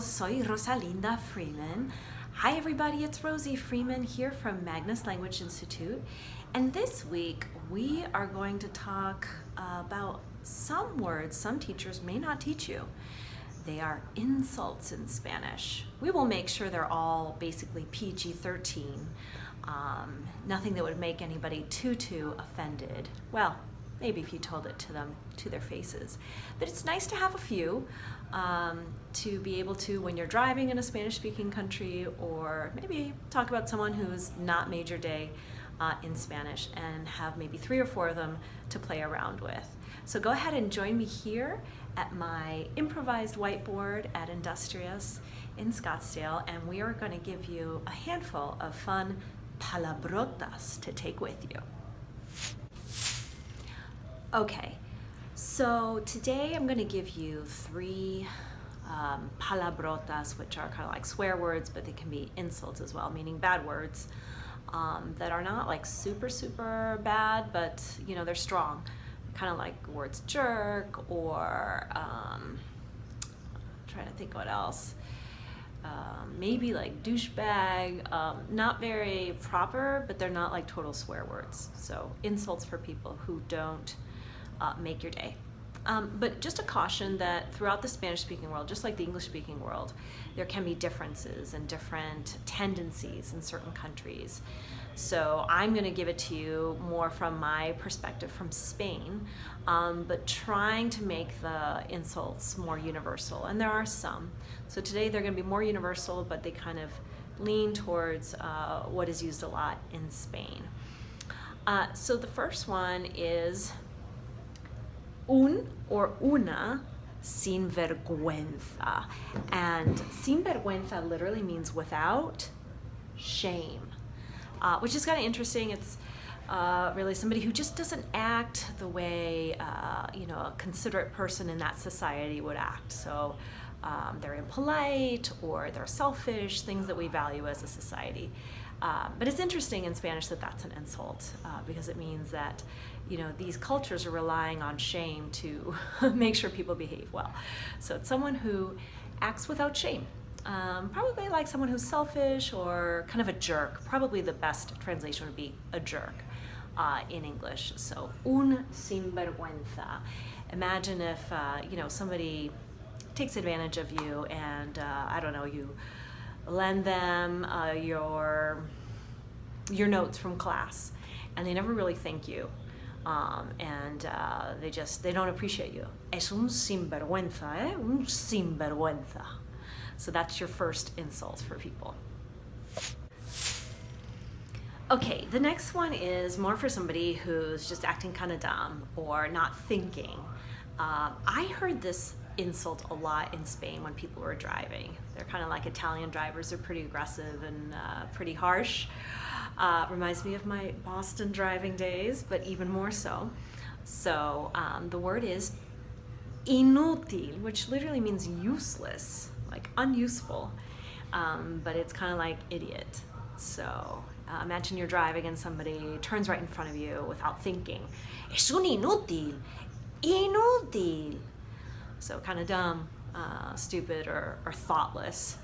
soy Rosalinda Freeman. Hi everybody, it's Rosie Freeman here from Magnus Language Institute. And this week we are going to talk about some words some teachers may not teach you. They are insults in Spanish. We will make sure they're all basically PG-13. Nothing that would make anybody too offended. Well, maybe if you told it to them to their faces. But it's nice to have a few to be able to, when you're driving in a Spanish-speaking country, or maybe talk about someone who's not major day in Spanish, and have maybe 3 or 4 of them to play around with. So go ahead and join me here at my improvised whiteboard at Industrious in Scottsdale, and we are going to give you a handful of fun palabrotas to take with you. Okay, so today I'm going to give you 3 palabrotas, which are kind of like swear words, but they can be insults as well, meaning bad words that are not like super bad, but you know, they're strong. Kind of like words jerk, or I'm trying to think what else. Maybe like douchebag, not very proper, but they're not like total swear words. So insults for people who don't make your day. But just a caution that throughout the Spanish-speaking world, just like the English-speaking world, there can be differences and different tendencies in certain countries. So I'm going to give it to you more from my perspective from Spain, but trying to make the insults more universal. And there are some. So today they're going to be more universal, but they kind of lean towards what is used a lot in Spain. So the first one is un or una sinvergüenza. And sinvergüenza literally means without shame, which is kind of interesting. It's really somebody who just doesn't act the way you know, a considerate person in that society would act. So they're impolite, or they're selfish, things that we value as a society. But it's interesting in Spanish that that's an insult, because it means that, you know, these cultures are relying on shame to make sure people behave well. So it's someone who acts without shame. Probably like someone who's selfish or kind of a jerk. Probably the best translation would be a jerk in English. So un sinvergüenza. Imagine if you know, somebody takes advantage of you, and I don't know, you lend them your notes from class, and they never really thank you, and they don't appreciate you. Es un sinvergüenza, eh? Un sinvergüenza. So that's your first insult for people. Okay, the next one is more for somebody who's just acting kind of dumb or not thinking. I heard this insult a lot in Spain when people were driving. They're kind of like Italian drivers. They're pretty aggressive and pretty harsh. Reminds me of my Boston driving days, but even more so. So the word is inútil, which literally means useless, like unuseful, but it's kind of like idiot. So imagine you're driving and somebody turns right in front of you without thinking. Es un inútil, inútil. So kind of dumb, stupid, or thoughtless.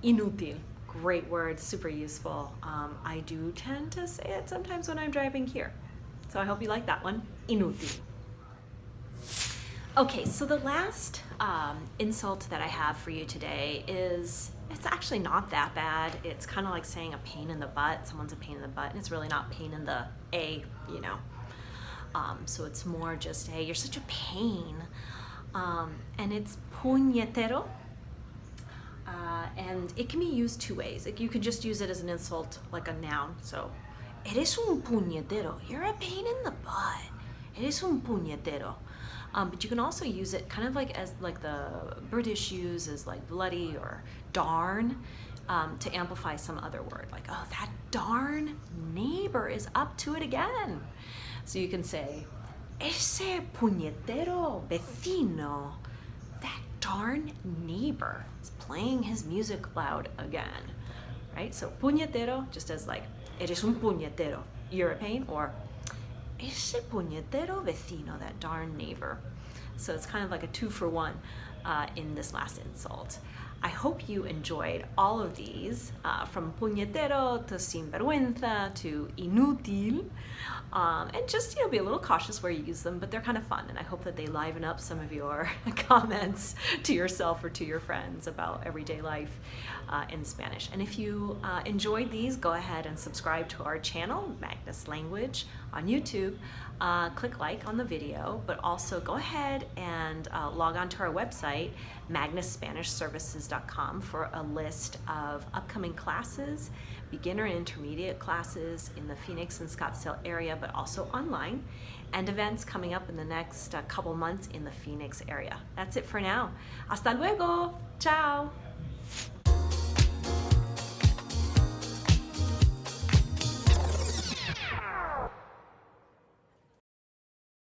Inútil, great word, super useful. I do tend to say it sometimes when I'm driving here. So I hope you like that one, inútil. Okay, so the last insult that I have for you today is, it's actually not that bad. It's kind of like saying a pain in the butt. Someone's a pain in the butt, and it's really not pain in the A, you know. So it's more just, hey, you're such a pain. And it's puñetero, and it can be used 2 ways. You could just use it as an insult, like a noun. So, eres un puñetero. You're a pain in the butt. Eres un puñetero. But you can also use it kind of like as like the British use as like bloody or darn, to amplify some other word. Like, oh, that darn neighbor is up to it again. So you can say, ese puñetero vecino, that darn neighbor is playing his music loud again, right? So puñetero, just as like, eres un puñetero, you're a pain, or ese puñetero vecino, that darn neighbor. So it's kind of like a 2-for-1 in this last insult. I hope you enjoyed all of these, from puñetero to sinvergüenza to inútil. And just, be a little cautious where you use them, but they're kind of fun, and I hope that they liven up some of your comments to yourself or to your friends about everyday life in Spanish. And if you enjoyed these, go ahead and subscribe to our channel, Magnus Language, on YouTube. Click like on the video, but also go ahead and log on to our website, magnusspanishservices.com, for a list of upcoming classes, beginner and intermediate classes in the Phoenix and Scottsdale area, but also online, and events coming up in the next couple months in the Phoenix area. That's it for now. Hasta luego. Ciao.